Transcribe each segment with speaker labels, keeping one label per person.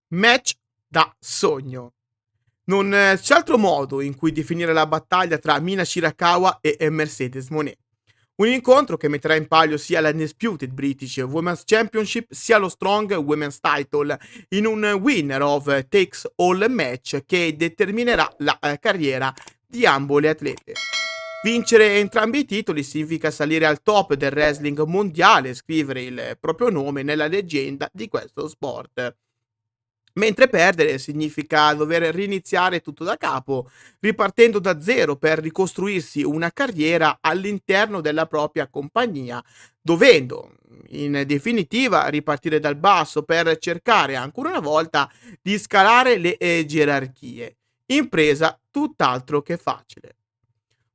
Speaker 1: Match da sogno. Non c'è altro modo in cui definire la battaglia tra Mina Shirakawa e Mercedes Moné. Un incontro che metterà in palio sia la Undisputed British Women's Championship sia lo Strong Women's Title in un winner of takes all match che determinerà la carriera di ambo le atlete. Vincere entrambi i titoli significa salire al top del wrestling mondiale e scrivere il proprio nome nella leggenda di questo sport. Mentre perdere significa dover riniziare tutto da capo, ripartendo da zero per ricostruirsi una carriera all'interno della propria compagnia, dovendo in definitiva ripartire dal basso per cercare ancora una volta di scalare le gerarchie. Impresa tutt'altro che facile.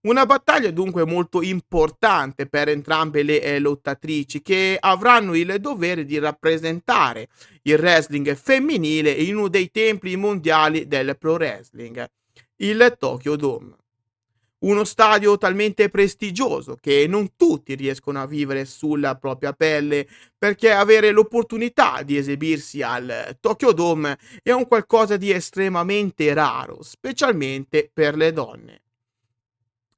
Speaker 1: Una battaglia dunque molto importante per entrambe le lottatrici che avranno il dovere di rappresentare il wrestling femminile in uno dei templi mondiali del pro wrestling, il Tokyo Dome. Uno stadio talmente prestigioso che non tutti riescono a vivere sulla propria pelle, perché avere l'opportunità di esibirsi al Tokyo Dome è un qualcosa di estremamente raro, specialmente per le donne.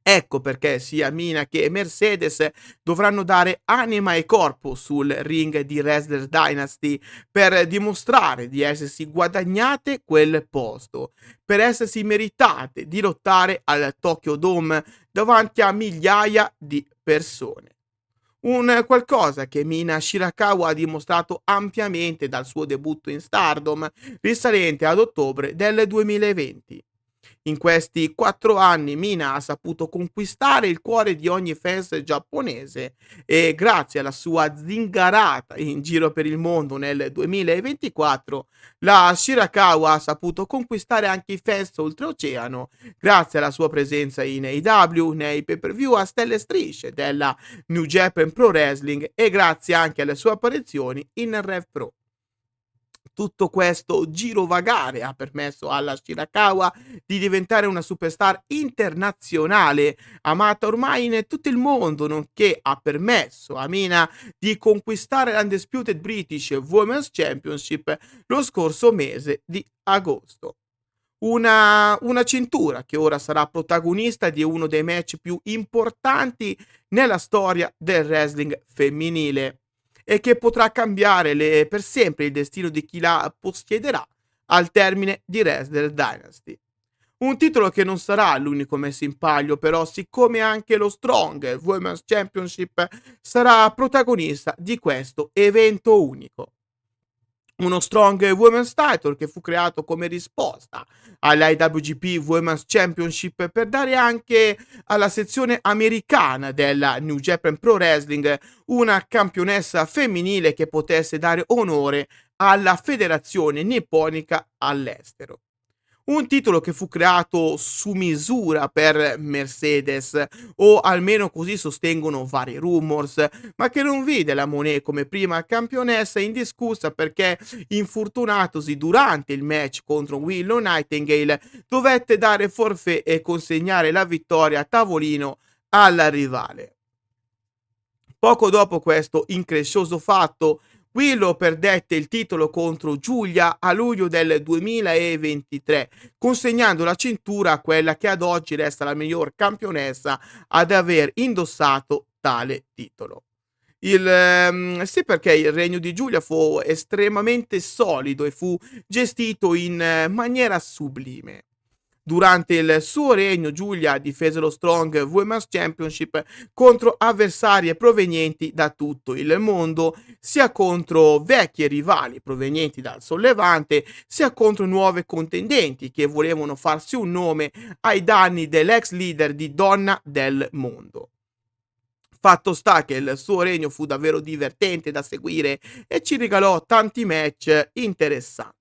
Speaker 1: Ecco perché sia Mina che Mercedes dovranno dare anima e corpo sul ring di Wrestler Dynasty per dimostrare di essersi guadagnate quel posto, per essersi meritate di lottare al Tokyo Dome davanti a migliaia di persone. Un qualcosa che Mina Shirakawa ha dimostrato ampiamente dal suo debutto in Stardom, risalente ad ottobre del 2020. In questi 4 anni Mina ha saputo conquistare il cuore di ogni fans giapponese e grazie alla sua zingarata in giro per il mondo nel 2024, la Shirakawa ha saputo conquistare anche i fans oltreoceano grazie alla sua presenza in AEW, nei pay-per-view a stelle e strisce della New Japan Pro Wrestling e grazie anche alle sue apparizioni in Rev Pro. Tutto questo girovagare ha permesso alla Shirakawa di diventare una superstar internazionale, amata ormai in tutto il mondo, nonché ha permesso a Mina di conquistare l'Undisputed British Women's Championship lo scorso mese di agosto. Una cintura che ora sarà protagonista di uno dei match più importanti nella storia del wrestling femminile e che potrà cambiare per sempre il destino di chi la possiederà al termine di Wrestler Dynasty. Un titolo che non sarà l'unico messo in palio, però, siccome anche lo Strong Women's Championship sarà protagonista di questo evento unico. Uno Strong Women's Title che fu creato come risposta all'IWGP Women's Championship per dare anche alla sezione americana della New Japan Pro Wrestling una campionessa femminile che potesse dare onore alla federazione nipponica all'estero. Un titolo che fu creato su misura per Mercedes, o almeno così sostengono vari rumors, ma che non vide la Monet come prima campionessa indiscussa perché, infortunatosi durante il match contro Willow Nightingale, dovette dare forfait e consegnare la vittoria a tavolino alla rivale. Poco dopo questo increscioso fatto, Willow perdette il titolo contro Giulia a luglio del 2023, consegnando la cintura a quella che ad oggi resta la miglior campionessa ad aver indossato tale titolo. Sì, perché il regno di Giulia fu estremamente solido e fu gestito in maniera sublime. Durante il suo regno Giulia difese lo Strong Women's Championship contro avversarie provenienti da tutto il mondo, sia contro vecchie rivali provenienti dal sollevante, sia contro nuove contendenti che volevano farsi un nome ai danni dell'ex leader di Donna del Mondo. Fatto sta che il suo regno fu davvero divertente da seguire e ci regalò tanti match interessanti.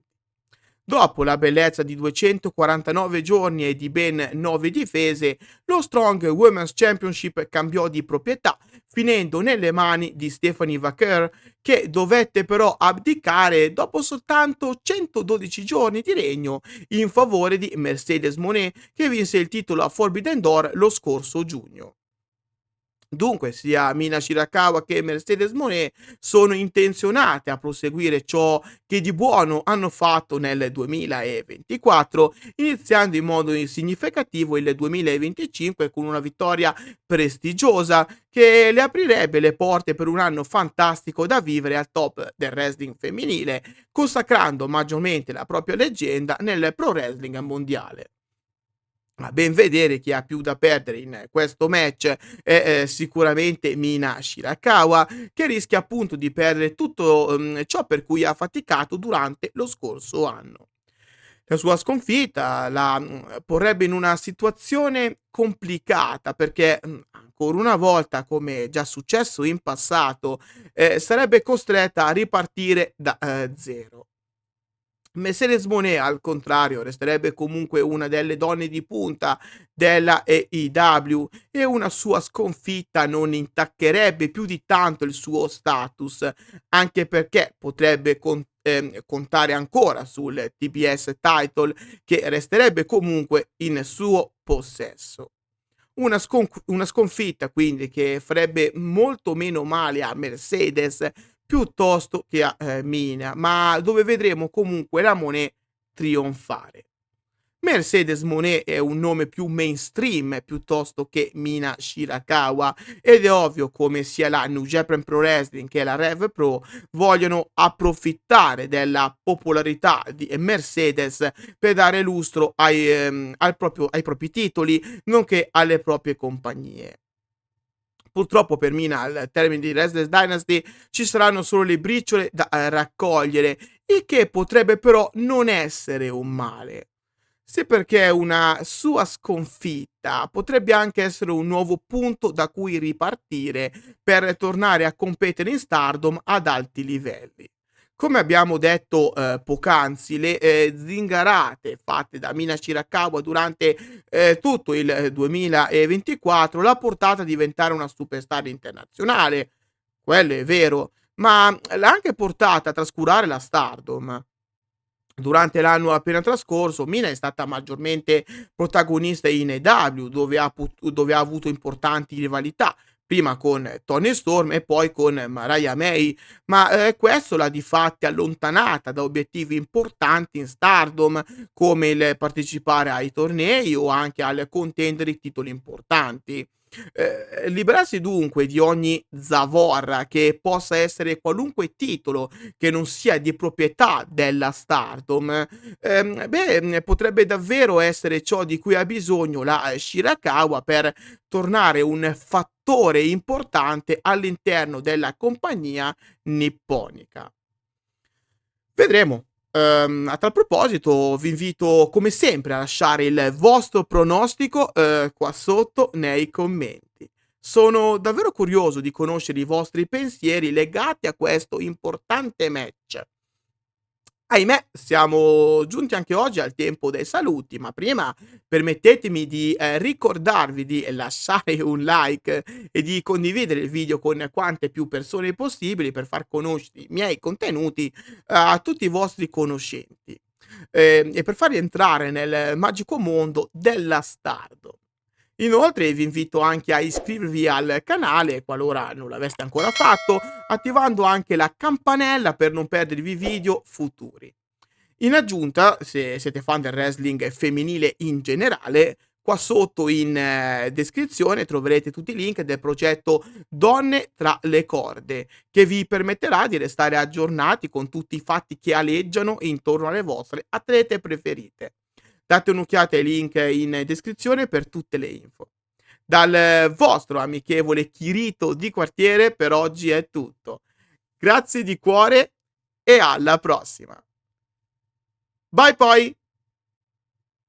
Speaker 1: Dopo la bellezza di 249 giorni e di ben 9 difese, lo Strong Women's Championship cambiò di proprietà, finendo nelle mani di Stephanie Vaquer, che dovette però abdicare dopo soltanto 112 giorni di regno in favore di Mercedes Moné, che vinse il titolo a Forbidden Door lo scorso giugno. Dunque, sia Mina Shirakawa che Mercedes Moné sono intenzionate a proseguire ciò che di buono hanno fatto nel 2024, iniziando in modo significativo il 2025 con una vittoria prestigiosa che le aprirebbe le porte per un anno fantastico da vivere al top del wrestling femminile, consacrando maggiormente la propria leggenda nel pro wrestling mondiale. A ben vedere chi ha più da perdere in questo match è, sicuramente Mina Shirakawa, che rischia appunto di perdere tutto, ciò per cui ha faticato durante lo scorso anno. La sua sconfitta la, porrebbe in una situazione complicata perché, ancora una volta, come già successo in passato, sarebbe costretta a ripartire da, 0. Mercedes Moné, al contrario, resterebbe comunque una delle donne di punta della AEW e una sua sconfitta non intaccherebbe più di tanto il suo status, anche perché potrebbe contare ancora sul TBS title che resterebbe comunque in suo possesso. Una sconfitta quindi che farebbe molto meno male a Mercedes piuttosto che a, Mina, ma dove vedremo comunque la Moné trionfare. Mercedes Moné è un nome più mainstream piuttosto che Mina Shirakawa ed è ovvio come sia la New Japan Pro Wrestling che la Rev Pro vogliono approfittare della popolarità di Mercedes per dare lustro ai propri titoli nonché alle proprie compagnie. Purtroppo per Mina al termine di Restless Dynasty ci saranno solo le briciole da raccogliere, il che potrebbe però non essere un male. Sì, perché una sua sconfitta potrebbe anche essere un nuovo punto da cui ripartire per tornare a competere in Stardom ad alti livelli. Come abbiamo detto, poc'anzi, le, zingarate fatte da Mina Shirakawa durante, tutto il 2024 l'ha portata a diventare una superstar internazionale, quello è vero, ma l'ha anche portata a trascurare la Stardom. Durante l'anno appena trascorso, Mina è stata maggiormente protagonista in AEW, dove ha avuto importanti rivalità, prima con Toni Storm e poi con Mariah May, ma questo l'ha di fatti allontanata da obiettivi importanti in Stardom, come il partecipare ai tornei o anche al contendere i titoli importanti. Liberarsi dunque di ogni zavorra che possa essere qualunque titolo che non sia di proprietà della Stardom, potrebbe davvero essere ciò di cui ha bisogno la Shirakawa per tornare un fattore importante all'interno della compagnia nipponica. Vedremo. A tal proposito vi invito come sempre a lasciare il vostro pronostico, qua sotto nei commenti. Sono davvero curioso di conoscere i vostri pensieri legati a questo importante match. Ahimè, siamo giunti anche oggi al tempo dei saluti, ma prima permettetemi di ricordarvi di lasciare un like e di condividere il video con quante più persone possibili per far conoscere i miei contenuti a tutti i vostri conoscenti e per farli entrare nel magico mondo della Stardom. Inoltre vi invito anche a iscrivervi al canale qualora non l'aveste ancora fatto, attivando anche la campanella per non perdervi video futuri. In aggiunta, se siete fan del wrestling femminile in generale, qua sotto in descrizione troverete tutti i link del progetto Donne tra le corde, che vi permetterà di restare aggiornati con tutti i fatti che aleggiano intorno alle vostre atlete preferite. Date un'occhiata ai link in descrizione per tutte le info. Dal vostro amichevole Kirito di quartiere per oggi è tutto. Grazie di cuore e alla prossima. Bye poi!